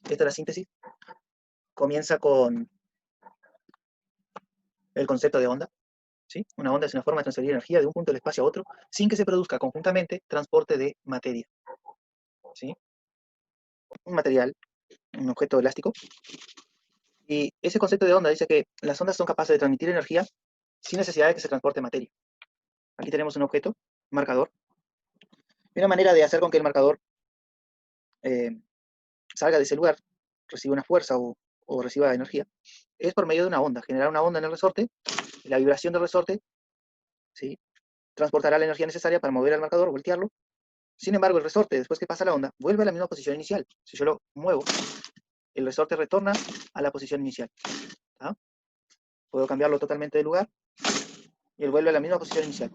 Esta es la síntesis. Comienza con el concepto de onda. ¿Sí? Una onda es una forma de transferir energía de un punto del espacio a otro sin que se produzca conjuntamente transporte de materia. ¿Sí? Un material, un objeto elástico. Y ese concepto de onda dice que las ondas son capaces de transmitir energía sin necesidad de que se transporte materia. Aquí tenemos un objeto, un marcador. Y una manera de hacer con que el marcador salga de ese lugar, reciba una fuerza o reciba energía, es por medio de una onda. Generar una onda en el resorte, y la vibración del resorte, ¿sí?, transportará la energía necesaria para mover al marcador, voltearlo. Sin embargo, el resorte, después que pasa la onda, vuelve a la misma posición inicial. Si yo lo muevo, el resorte retorna a la posición inicial. ¿Ah? Puedo cambiarlo totalmente de lugar y él vuelve a la misma posición inicial.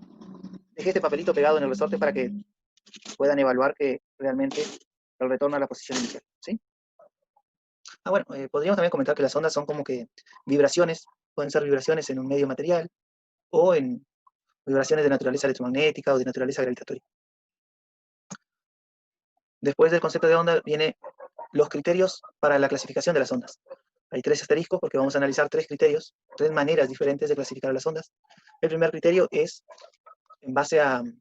Dejé este papelito pegado en el resorte para que puedan evaluar que realmente el retorno a la posición inicial. ¿Sí? Bueno, podríamos también comentar que las ondas son como que vibraciones, pueden ser vibraciones en un medio material o en vibraciones de naturaleza electromagnética o de naturaleza gravitatoria. Después del concepto de onda vienen los criterios para la clasificación de las ondas. Hay 3 asteriscos porque vamos a analizar 3 criterios, 3 maneras diferentes de clasificar las ondas. El primer criterio es en base al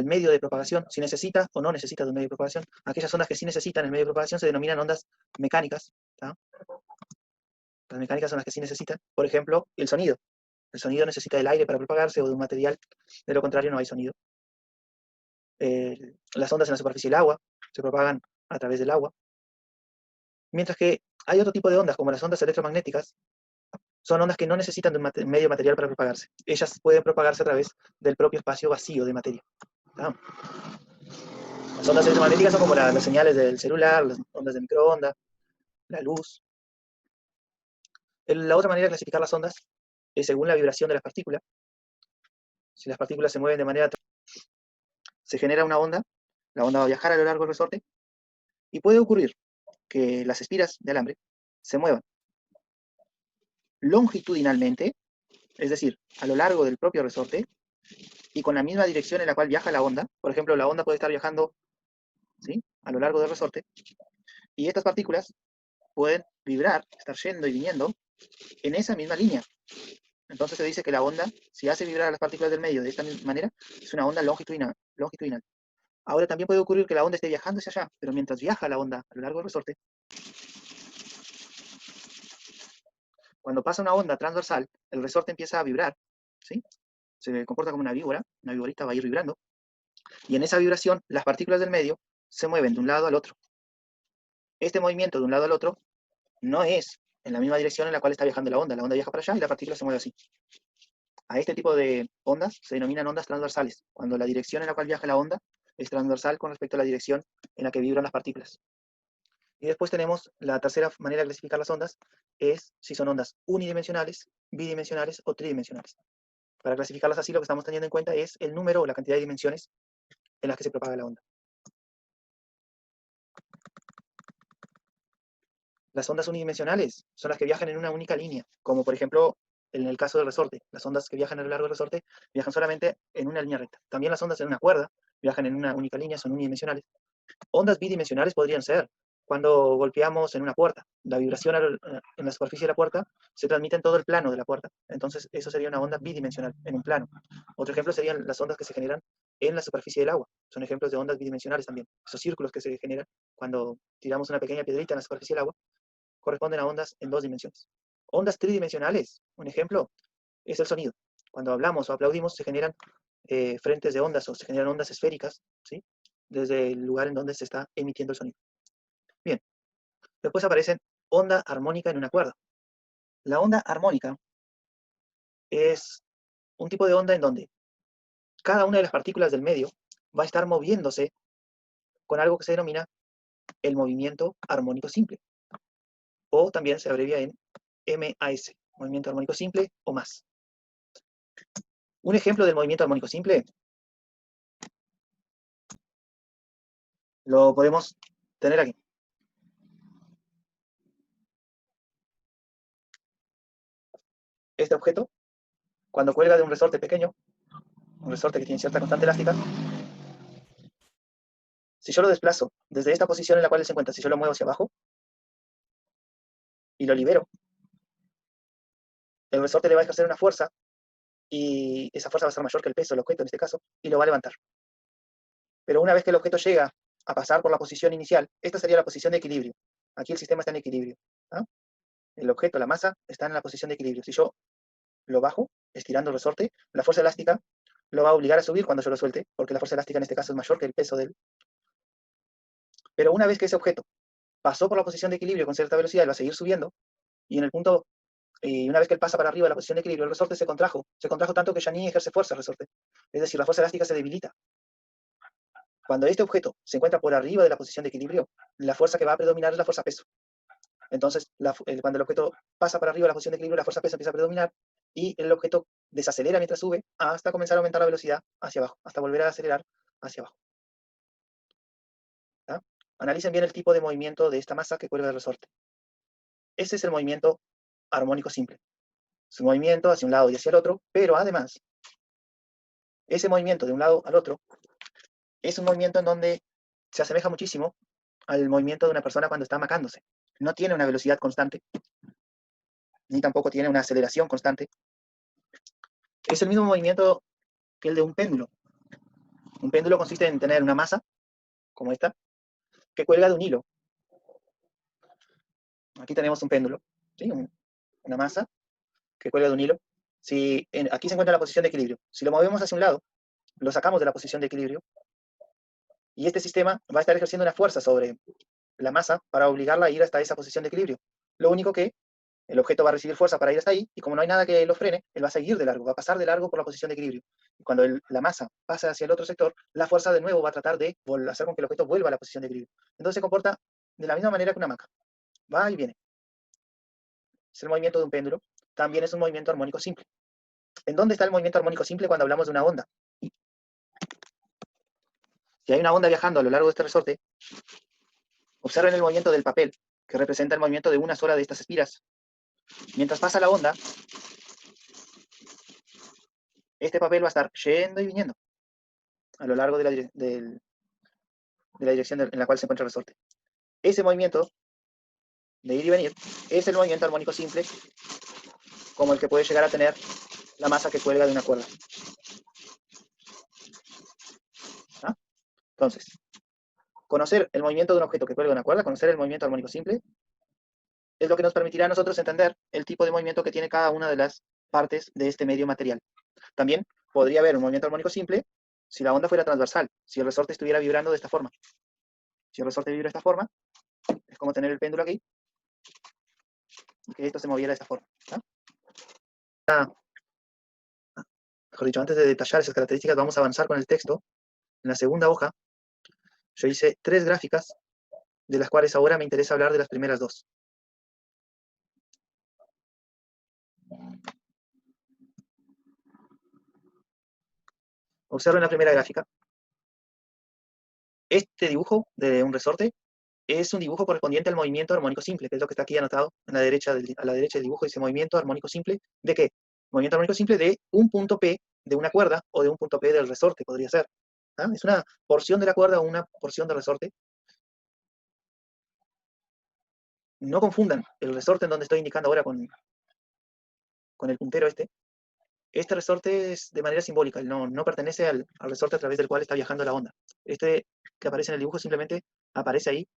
medio de propagación, si necesita o no necesita de un medio de propagación. Aquellas ondas que sí necesitan el medio de propagación se denominan ondas mecánicas. ¿Tá? Las mecánicas son las que sí necesitan. Por ejemplo, el sonido. El sonido necesita del aire para propagarse o de un material, de lo contrario no hay sonido. Las ondas en la superficie del agua se propagan a través del agua. Mientras que hay otro tipo de ondas, como las ondas electromagnéticas, son ondas que no necesitan de un medio material para propagarse. Ellas pueden propagarse a través del propio espacio vacío de materia. ¿Tá? Las ondas electromagnéticas son como las señales del celular, las ondas de microondas, la luz. La otra manera de clasificar las ondas es según la vibración de las partículas. Si las partículas se mueven de manera... se genera una onda, la onda va a viajar a lo largo del resorte, y puede ocurrir que las espiras de alambre se muevan longitudinalmente, es decir, a lo largo del propio resorte, y con la misma dirección en la cual viaja la onda. Por ejemplo, la onda puede estar viajando, ¿sí?, a lo largo del resorte, y estas partículas pueden vibrar, estar yendo y viniendo en esa misma línea. Entonces se dice que la onda, si hace vibrar a las partículas del medio de esta manera, es una onda longitudinal. Ahora también puede ocurrir que la onda esté viajando hacia allá, pero mientras viaja la onda a lo largo del resorte, cuando pasa una onda transversal, el resorte empieza a vibrar, ¿sí? Se comporta como una víborita va a ir vibrando, y en esa vibración las partículas del medio se mueven de un lado al otro. Este movimiento de un lado al otro no es en la misma dirección en la cual está viajando la onda viaja para allá y la partícula se mueve así. A este tipo de ondas se denominan ondas transversales, cuando la dirección en la cual viaja la onda es transversal con respecto a la dirección en la que vibran las partículas. Y después tenemos la tercera manera de clasificar las ondas, es si son ondas unidimensionales, bidimensionales o tridimensionales. Para clasificarlas así, lo que estamos teniendo en cuenta es el número o la cantidad de dimensiones en las que se propaga la onda. Las ondas unidimensionales son las que viajan en una única línea, como por ejemplo en el caso del resorte. Las ondas que viajan a lo largo del resorte viajan solamente en una línea recta. También las ondas en una cuerda viajan en una única línea, son unidimensionales. Ondas bidimensionales podrían ser cuando golpeamos en una puerta. La vibración en la superficie de la puerta se transmite en todo el plano de la puerta. Entonces eso sería una onda bidimensional, en un plano. Otro ejemplo serían las ondas que se generan en la superficie del agua. Son ejemplos de ondas bidimensionales también. Esos círculos que se generan cuando tiramos una pequeña piedrita en la superficie del agua corresponden a ondas en 2 dimensiones. Ondas tridimensionales, un ejemplo, es el sonido. Cuando hablamos o aplaudimos se generan frentes de ondas o se generan ondas esféricas, ¿sí?, desde el lugar en donde se está emitiendo el sonido. Bien, después aparece onda armónica en una cuerda. La onda armónica es un tipo de onda en donde cada una de las partículas del medio va a estar moviéndose con algo que se denomina el movimiento armónico simple, o también se abrevia en MAS, movimiento armónico simple o más. Un ejemplo del movimiento armónico simple lo podemos tener aquí. Este objeto, cuando cuelga de un resorte pequeño, un resorte que tiene cierta constante elástica, si yo lo desplazo desde esta posición en la cual él se encuentra, si yo lo muevo hacia abajo, y lo libero, el resorte le va a ejercer una fuerza, y esa fuerza va a ser mayor que el peso del objeto en este caso, y lo va a levantar. Pero una vez que el objeto llega a pasar por la posición inicial, esta sería la posición de equilibrio. Aquí el sistema está en equilibrio. ¿Ah? El objeto, la masa, está en la posición de equilibrio. Si yo lo bajo, estirando el resorte, la fuerza elástica lo va a obligar a subir cuando yo lo suelte, porque la fuerza elástica en este caso es mayor que el peso de él. Pero una vez que ese objeto pasó por la posición de equilibrio con cierta velocidad, él va a seguir subiendo, y en el punto, una vez que él pasa para arriba de la posición de equilibrio, el resorte se contrajo tanto que ya ni ejerce fuerza el resorte. Es decir, la fuerza elástica se debilita. Cuando este objeto se encuentra por arriba de la posición de equilibrio, la fuerza que va a predominar es la fuerza peso. Entonces, cuando el objeto pasa para arriba de la posición de equilibrio, la fuerza peso empieza a predominar y el objeto desacelera mientras sube hasta comenzar a aumentar la velocidad hacia abajo, hasta volver a acelerar hacia abajo. ¿Tá? Analicen bien el tipo de movimiento de esta masa que cuelga del resorte. Ese es el movimiento armónico simple. Es un movimiento hacia un lado y hacia el otro, pero además, ese movimiento de un lado al otro es un movimiento en donde se asemeja muchísimo al movimiento de una persona cuando está amacándose. No tiene una velocidad constante, ni tampoco tiene una aceleración constante. Es el mismo movimiento que el de un péndulo. Un péndulo consiste en tener una masa, como esta, que cuelga de un hilo. Aquí tenemos un péndulo, ¿sí? Una masa que cuelga de un hilo. Aquí se encuentra la posición de equilibrio. Si lo movemos hacia un lado, lo sacamos de la posición de equilibrio, y este sistema va a estar ejerciendo una fuerza sobre la masa para obligarla a ir hasta esa posición de equilibrio. Lo único que el objeto va a recibir fuerza para ir hasta ahí, y como no hay nada que lo frene, él va a seguir de largo, va a pasar de largo por la posición de equilibrio. Y cuando la masa pasa hacia el otro sector, la fuerza de nuevo va a tratar de hacer con que el objeto vuelva a la posición de equilibrio. Entonces se comporta de la misma manera que una hamaca. Va y viene. Es el movimiento de un péndulo. También es un movimiento armónico simple. ¿En dónde está el movimiento armónico simple cuando hablamos de una onda? Si hay una onda viajando a lo largo de este resorte, observen el movimiento del papel, que representa el movimiento de una sola de estas espiras. Mientras pasa la onda, este papel va a estar yendo y viniendo a lo largo de la dirección en la cual se encuentra el resorte. Ese movimiento de ir y venir es el movimiento armónico simple, como el que puede llegar a tener la masa que cuelga de una cuerda. ¿Ah? Entonces, conocer el movimiento de un objeto que cuelga de una cuerda, conocer el movimiento armónico simple, es lo que nos permitirá a nosotros entender el tipo de movimiento que tiene cada una de las partes de este medio material. También podría haber un movimiento armónico simple si la onda fuera transversal, si el resorte estuviera vibrando de esta forma. Si el resorte vibra de esta forma, es como tener el péndulo aquí, y que esto se moviera de esta forma. Mejor dicho, antes de detallar esas características, vamos a avanzar con el texto. En la segunda hoja, yo hice 3 gráficas, de las cuales ahora me interesa hablar de las primeras 2. Observen la primera gráfica. Este dibujo de un resorte es un dibujo correspondiente al movimiento armónico simple, que es lo que está aquí anotado a la derecha del dibujo, dice movimiento armónico simple. ¿De qué? Movimiento armónico simple de un punto P de una cuerda o de un punto P del resorte, podría ser. ¿Ah? Es una porción de la cuerda o una porción del resorte. No confundan el resorte en donde estoy indicando ahora con el puntero este. Este resorte es de manera simbólica, no pertenece al resorte a través del cual está viajando la onda. Este que aparece en el dibujo simplemente aparece ahí.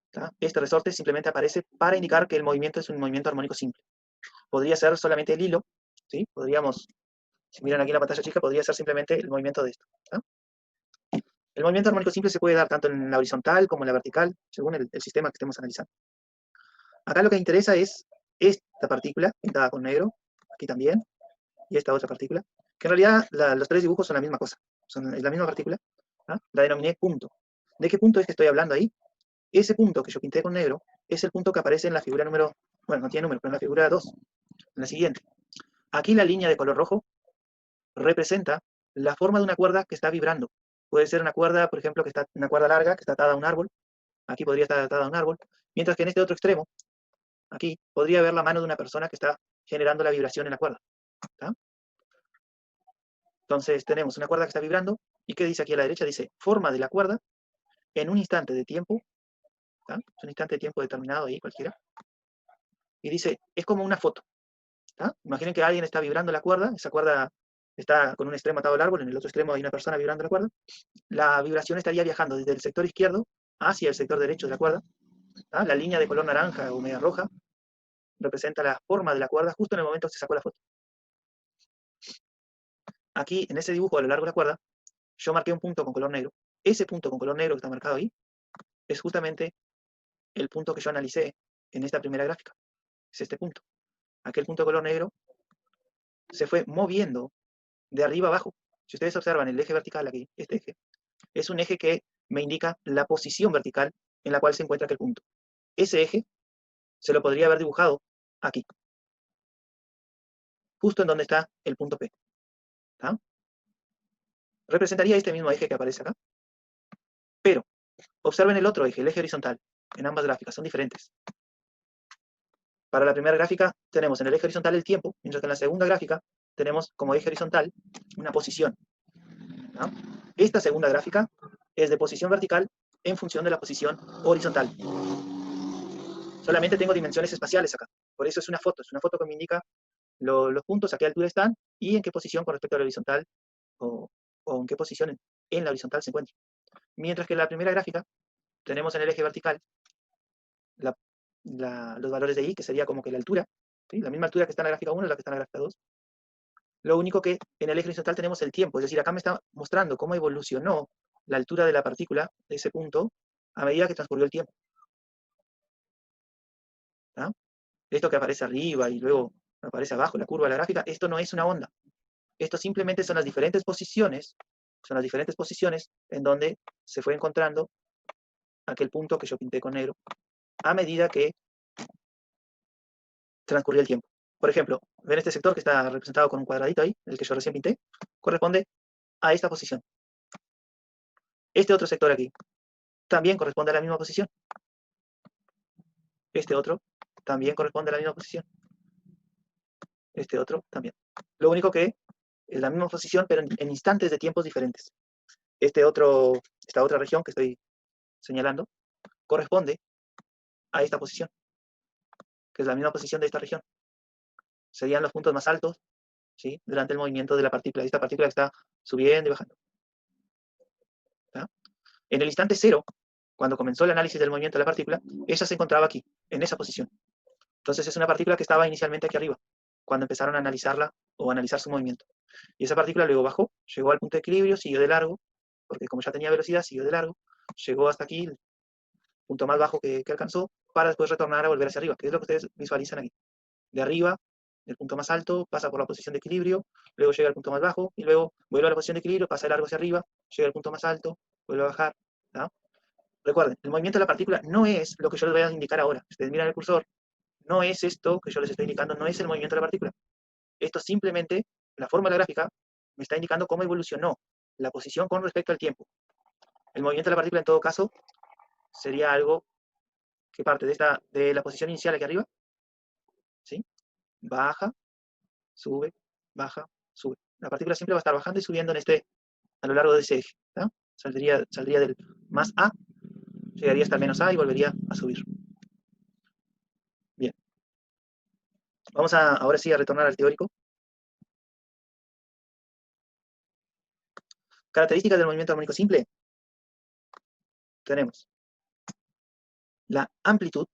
¿Tá? Este resorte simplemente aparece para indicar que el movimiento es un movimiento armónico simple. Podría ser solamente el hilo, ¿sí? Podríamos, si miran aquí en la pantalla chica, podría ser simplemente el movimiento de esto. ¿Tá? El movimiento armónico simple se puede dar tanto en la horizontal como en la vertical, según el sistema que estemos analizando. Acá lo que interesa es esta partícula, pintada con negro, aquí también, y esta otra partícula, que en realidad los 3 dibujos son la misma cosa, es la misma partícula. ¿Ah? La denominé punto. ¿De qué punto es que estoy hablando ahí? Ese punto que yo pinté con negro es el punto que aparece en la figura número, bueno, no tiene número, pero en la figura 2, en la siguiente. Aquí la línea de color rojo representa la forma de una cuerda que está vibrando. Puede ser una cuerda, por ejemplo, una cuerda larga que está atada a un árbol. Aquí podría estar atada a un árbol. Mientras que en este otro extremo, aquí, podría haber la mano de una persona que está generando la vibración en la cuerda. ¿Tá? Entonces tenemos una cuerda que está vibrando, y ¿qué dice aquí a la derecha? Dice, forma de la cuerda en un instante de tiempo, ¿tá? Es un instante de tiempo determinado ahí, cualquiera, y dice, es como una foto. Imaginen que alguien está vibrando la cuerda, esa cuerda está con un extremo atado al árbol, en el otro extremo hay una persona vibrando la cuerda. La vibración estaría viajando desde el sector izquierdo hacia el sector derecho de la cuerda. La línea de color naranja o media roja representa la forma de la cuerda justo en el momento que se sacó la foto. Aquí, en ese dibujo a lo largo de la cuerda, yo marqué un punto con color negro. Ese punto con color negro que está marcado ahí es justamente el punto que yo analicé en esta primera gráfica. Es este punto. Aquel punto de color negro se fue moviendo de arriba abajo. Si ustedes observan el eje vertical aquí, este eje, es un eje que me indica la posición vertical en la cual se encuentra aquel punto. Ese eje se lo podría haber dibujado aquí, justo en donde está el punto P. ¿Tá? Representaría este mismo eje que aparece acá. Pero, observen el otro eje, el eje horizontal. En ambas gráficas son diferentes. Para la primera gráfica tenemos en el eje horizontal el tiempo, mientras que en la segunda gráfica tenemos como eje horizontal una posición. ¿No? Esta segunda gráfica es de posición vertical en función de la posición horizontal. Solamente tengo dimensiones espaciales acá. Por eso es una foto que me indica los puntos a qué altura están y en qué posición con respecto a la horizontal o en qué posición en la horizontal se encuentra. Mientras que en la primera gráfica tenemos en el eje vertical los valores de I, que sería como que la altura, ¿sí? La misma altura que está en la gráfica 1 es la que está en la gráfica 2. Lo único que en el eje horizontal tenemos el tiempo, es decir, acá me está mostrando cómo evolucionó la altura de la partícula de ese punto a medida que transcurrió el tiempo. ¿Tá? Esto que aparece arriba y luego aparece abajo, la curva de la gráfica, esto no es una onda. Esto simplemente son las diferentes posiciones en donde se fue encontrando aquel punto que yo pinté con negro a medida que transcurrió el tiempo. Por ejemplo, ven este sector que está representado con un cuadradito ahí, el que yo recién pinté, corresponde a esta posición. Este otro sector aquí también corresponde a la misma posición. Este otro también corresponde a la misma posición. Este otro también. Lo único que es la misma posición, pero en instantes de tiempos diferentes. Esta otra región que estoy señalando corresponde a esta posición, que es la misma posición de esta región. Serían los puntos más altos, ¿sí?, durante el movimiento de la partícula. Esta partícula está subiendo y bajando. ¿Tá? En el instante cero, cuando comenzó el análisis del movimiento de la partícula, ella se encontraba aquí, en esa posición. Entonces es una partícula que estaba inicialmente aquí arriba, cuando empezaron a analizarla o a analizar su movimiento. Y esa partícula luego bajó, llegó al punto de equilibrio, siguió de largo, porque como ya tenía velocidad, siguió de largo, llegó hasta aquí, el punto más bajo que alcanzó, para después retornar a volver hacia arriba, que es lo que ustedes visualizan aquí. De arriba, del punto más alto, pasa por la posición de equilibrio, luego llega al punto más bajo, y luego vuelve a la posición de equilibrio, pasa de largo hacia arriba, llega al punto más alto, vuelve a bajar. ¿No? Recuerden, el movimiento de la partícula no es lo que yo les voy a indicar ahora. Ustedes miran el cursor, no es esto que yo les estoy indicando, no es el movimiento de la partícula. Esto simplemente, la forma de la gráfica, me está indicando cómo evolucionó la posición con respecto al tiempo. El movimiento de la partícula, en todo caso, sería algo que parte de la posición inicial aquí arriba, ¿sí? Baja, sube, baja, sube. La partícula siempre va a estar bajando y subiendo a lo largo de ese eje. ¿No? Saldría del más A, llegaría hasta el menos A y volvería a subir. Bien. Vamos ahora sí a retornar al teórico. Características del movimiento armónico simple. Tenemos la amplitud.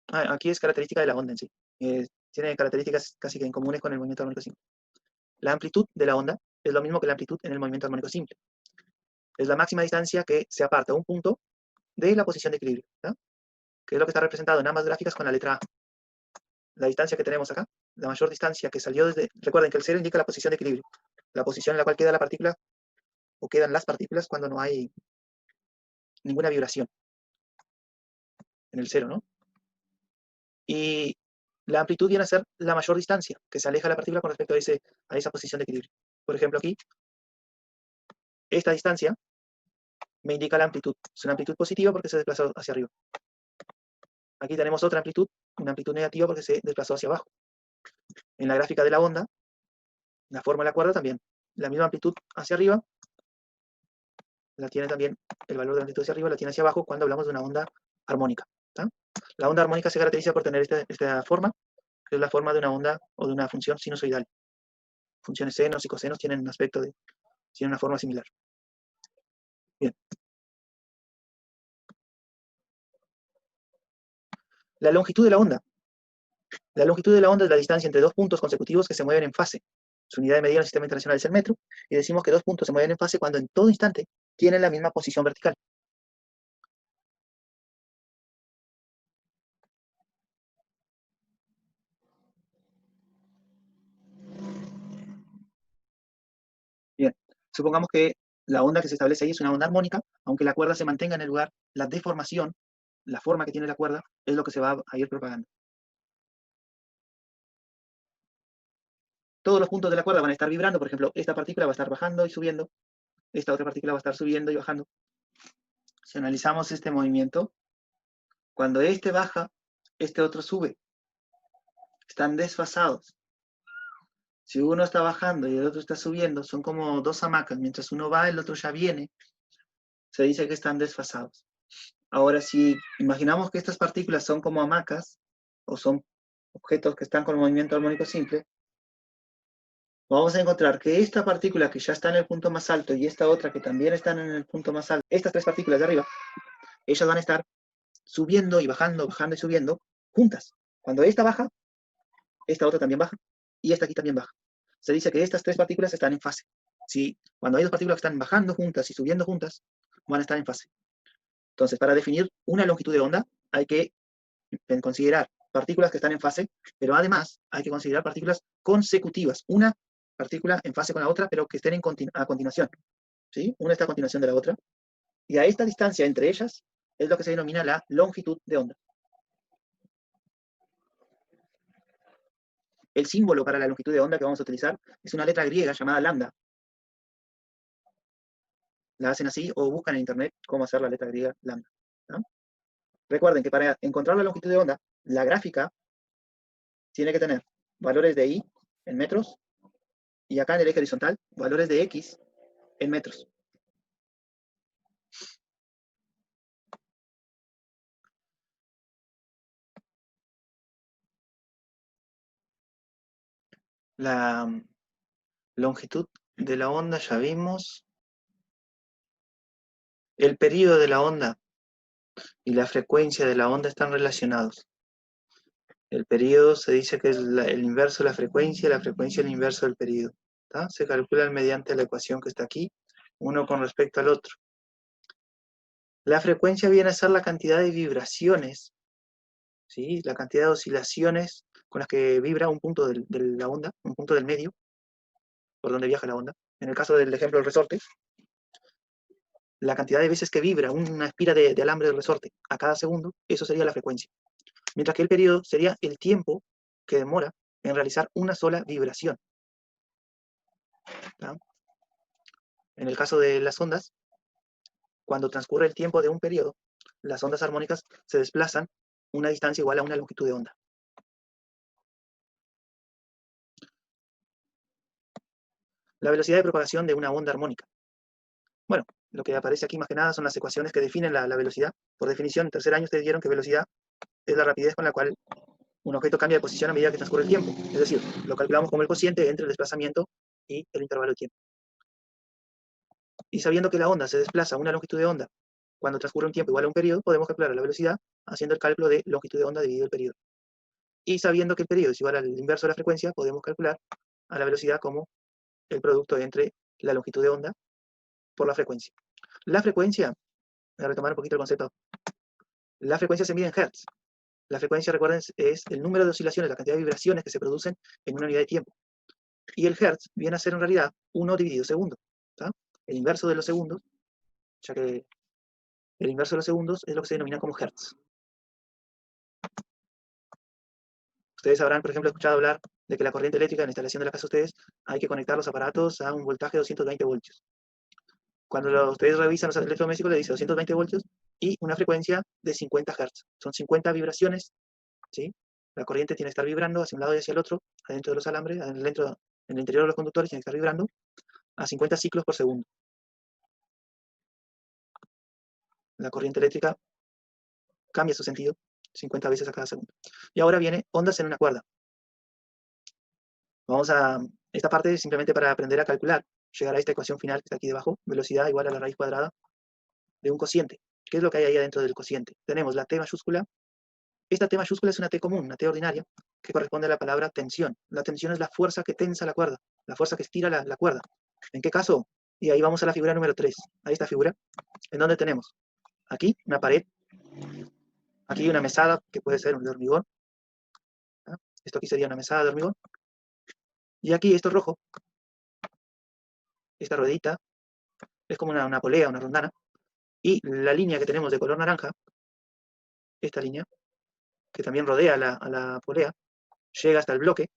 Aquí es característica de la onda en sí. Tiene características casi que en comunes con el movimiento armónico simple. La amplitud de la onda es lo mismo que la amplitud en el movimiento armónico simple. Es la máxima distancia que se aparta un punto de la posición de equilibrio, ¿no? Que es lo que está representado en ambas gráficas con la letra A. La distancia que tenemos acá, la mayor distancia que salió desde... Recuerden que el cero indica la posición de equilibrio, la posición en la cual queda la partícula, o quedan las partículas cuando no hay ninguna vibración. En el cero, ¿no? Y la amplitud viene a ser la mayor distancia que se aleja la partícula con respecto a esa posición de equilibrio. Por ejemplo, aquí, esta distancia me indica la amplitud. Es una amplitud positiva porque se desplazó hacia arriba. Aquí tenemos otra amplitud, una amplitud negativa porque se desplazó hacia abajo. En la gráfica de la onda, la forma de la cuerda también. La misma amplitud hacia arriba, la tiene también, el valor de amplitud hacia arriba la tiene hacia abajo cuando hablamos de una onda armónica. ¿tá? La onda armónica se caracteriza por tener esta forma, que es la forma de una onda o de una función sinusoidal. Funciones senos y cosenos tienen un aspecto tienen una forma similar. Bien. La longitud de la onda. La longitud de la onda es la distancia entre dos puntos consecutivos que se mueven en fase. Su unidad de medida en el sistema internacional es el metro, y decimos que dos puntos se mueven en fase cuando en todo instante tienen la misma posición vertical. Bien, supongamos que la onda que se establece ahí es una onda armónica, aunque la cuerda se mantenga en el lugar, la deformación, la forma que tiene la cuerda, es lo que se va a ir propagando. Todos los puntos de la cuerda van a estar vibrando, por ejemplo, esta partícula va a estar bajando y subiendo, esta otra partícula va a estar subiendo y bajando. Si analizamos este movimiento, cuando este baja, este otro sube. Están desfasados. Si uno está bajando y el otro está subiendo, son como dos hamacas. Mientras uno va, el otro ya viene. Se dice que están desfasados. Ahora, si imaginamos que estas partículas son como hamacas, o son objetos que están con movimiento armónico simple, vamos a encontrar que esta partícula que ya está en el punto más alto y esta otra que también están en el punto más alto, estas tres partículas de arriba, ellas van a estar subiendo y bajando y subiendo juntas. Cuando esta baja, esta otra también baja, y esta aquí también baja. Se dice que estas tres partículas están en fase. Si cuando hay dos partículas que están bajando juntas y subiendo juntas, van a estar en fase. Entonces, para definir una longitud de onda, hay que considerar partículas que están en fase, pero además hay que considerar partículas consecutivas. Una partícula en fase con la otra, pero que estén a continuación. ¿Sí? Una está a continuación de la otra. Y a esta distancia entre ellas es lo que se denomina la longitud de onda. El símbolo para la longitud de onda que vamos a utilizar es una letra griega llamada lambda. La hacen así o buscan en internet cómo hacer la letra griega lambda. ¿No? Recuerden que para encontrar la longitud de onda, la gráfica tiene que tener valores de I en metros y acá en el eje horizontal, valores de X en metros. La longitud de la onda ya vimos. El periodo de la onda y la frecuencia de la onda están relacionados. El periodo se dice que es el inverso de la frecuencia el inverso del periodo. ¿Tá? Se calcula mediante la ecuación que está aquí, uno con respecto al otro. La frecuencia viene a ser la cantidad de vibraciones, ¿sí? La cantidad de oscilaciones con las que vibra un punto de la onda, un punto del medio, por donde viaja la onda. En el caso del ejemplo del resorte, la cantidad de veces que vibra una espira de alambre del resorte a cada segundo, eso sería la frecuencia. Mientras que el periodo sería el tiempo que demora en realizar una sola vibración. ¿Tá? En el caso de las ondas, cuando transcurre el tiempo de un periodo, las ondas armónicas se desplazan una distancia igual a una longitud de onda. La velocidad de propagación de una onda armónica. Bueno, lo que aparece aquí más que nada son las ecuaciones que definen la velocidad. Por definición, en tercer año ustedes dieron que velocidad es la rapidez con la cual un objeto cambia de posición a medida que transcurre el tiempo. Es decir, lo calculamos como el cociente entre el desplazamiento y el intervalo de tiempo. Y sabiendo que la onda se desplaza a una longitud de onda cuando transcurre un tiempo igual a un periodo, podemos calcular la velocidad haciendo el cálculo de longitud de onda dividido el periodo. Y sabiendo que el periodo es igual al inverso de la frecuencia, podemos calcular a la velocidad como el producto entre la longitud de onda por la frecuencia. La frecuencia, voy a retomar un poquito el concepto, la frecuencia se mide en hertz. La frecuencia, recuerden, es el número de oscilaciones, la cantidad de vibraciones que se producen en una unidad de tiempo. Y el hertz viene a ser en realidad 1 dividido segundo. ¿Tá? El inverso de los segundos, ya que el inverso de los segundos es lo que se denomina como hertz. Ustedes habrán, por ejemplo, escuchado hablar de que la corriente eléctrica en la instalación de la casa de ustedes hay que conectar los aparatos a un voltaje de 220 voltios. Cuando ustedes revisan los electrodomésticos, le dice 220 voltios y una frecuencia de 50 Hz. Son 50 vibraciones, ¿sí? La corriente tiene que estar vibrando hacia un lado y hacia el otro, adentro de los alambres, en el interior de los conductores tiene que estar vibrando a 50 ciclos por segundo. La corriente eléctrica cambia su sentido 50 veces a cada segundo. Y ahora viene ondas en una cuerda. Vamos a, esta parte es simplemente para aprender a calcular, llegar a esta ecuación final que está aquí debajo, velocidad igual a la raíz cuadrada de un cociente. ¿Qué es lo que hay ahí adentro del cociente? Tenemos la T mayúscula. Esta T mayúscula es una T común, una T ordinaria, que corresponde a la palabra tensión. La tensión es la fuerza que tensa la cuerda, la fuerza que estira la cuerda. ¿En qué caso? Y ahí vamos a la figura número 3. Ahí esta figura, en donde tenemos aquí una pared, aquí una mesada, que puede ser de hormigón. ¿Ah? Esto aquí sería una mesada de hormigón. Y aquí esto rojo, esta ruedita, es como una polea, una rondana. Y la línea que tenemos de color naranja, esta línea, que también rodea a la polea, llega hasta el bloque,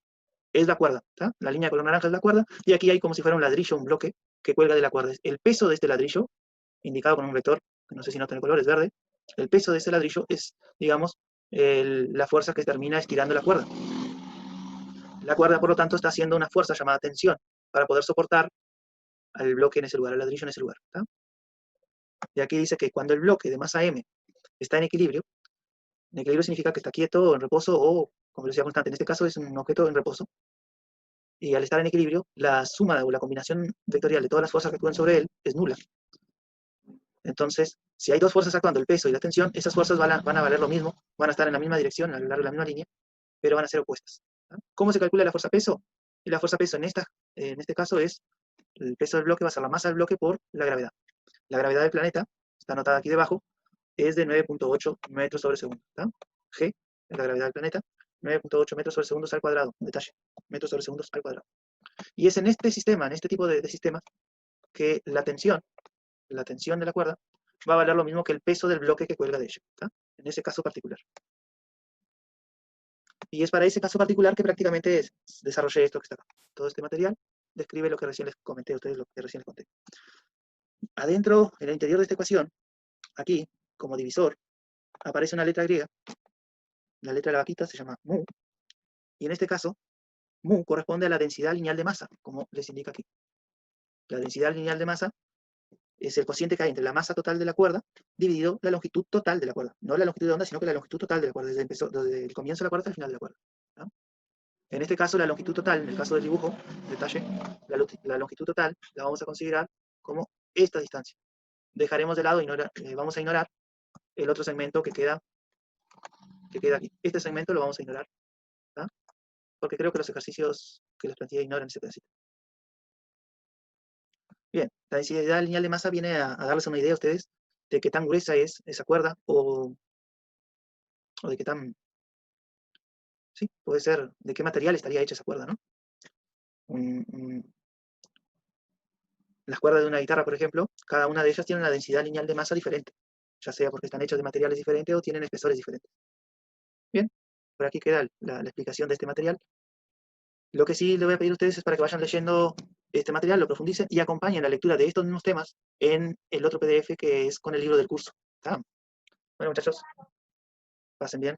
es la cuerda. ¿Tá? La línea de color naranja es la cuerda, y aquí hay como si fuera un ladrillo, un bloque, que cuelga de la cuerda. El peso de este ladrillo, indicado con un vector, que no sé si no tiene color, es verde, el peso de este ladrillo es, digamos, la fuerza que termina estirando la cuerda. La cuerda, por lo tanto, está haciendo una fuerza llamada tensión, para poder soportar al bloque en ese lugar, al ladrillo en ese lugar. ¿Tá? Y aquí dice que cuando el bloque de masa m está en equilibrio significa que está quieto, en reposo o con velocidad constante. En este caso es un objeto en reposo. Y al estar en equilibrio, la suma o la combinación vectorial de todas las fuerzas que actúan sobre él es nula. Entonces, si hay dos fuerzas actuando, el peso y la tensión, esas fuerzas van a valer lo mismo, van a estar en la misma dirección, a lo largo de la misma línea, pero van a ser opuestas. ¿Ah? ¿Cómo se calcula la fuerza peso? Y la fuerza peso en este caso es el peso del bloque va a ser la masa del bloque por la gravedad. La gravedad del planeta, está anotada aquí debajo, es de 9.8 metros sobre segundo. ¿Tá? G es la gravedad del planeta, 9.8 metros sobre segundos al cuadrado. Un detalle, metros sobre segundos al cuadrado. Y es en este sistema, en este tipo de sistemas, que la tensión de la cuerda va a valer lo mismo que el peso del bloque que cuelga de ella. ¿Tá? En ese caso particular. Y es para ese caso particular que prácticamente desarrollé esto que está acá. Todo este material describe lo que recién les comenté a ustedes, lo que recién les conté. Adentro, en el interior de esta ecuación, aquí, como divisor, aparece una letra griega. La letra de la vaquita se llama mu. Y en este caso, mu corresponde a la densidad lineal de masa, como les indica aquí. La densidad lineal de masa es el cociente que hay entre la masa total de la cuerda dividido la longitud total de la cuerda. No la longitud de onda, sino que la longitud total de la cuerda, desde el comienzo de la cuerda hasta el final de la cuerda. ¿No? En este caso, la longitud total, en el caso del dibujo, detalle, la longitud total la vamos a considerar como esta distancia. Dejaremos de lado, vamos a ignorar el otro segmento que queda aquí. Este segmento lo vamos a ignorar, ¿tá? Porque creo que los ejercicios que les planteé ignoran ese pedacito. Bien, la densidad lineal de masa viene a darles una idea a ustedes de qué tan gruesa es esa cuerda o de qué tan, sí, puede ser, de qué material estaría hecha esa cuerda, ¿no? Las cuerdas de una guitarra, por ejemplo, cada una de ellas tiene una densidad lineal de masa diferente, ya sea porque están hechas de materiales diferentes o tienen espesores diferentes. Bien, por aquí queda la explicación de este material. Lo que sí les voy a pedir a ustedes es para que vayan leyendo este material, lo profundicen y acompañen la lectura de estos mismos temas en el otro PDF que es con el libro del curso. ¿Tá? Bueno, muchachos, pasen bien.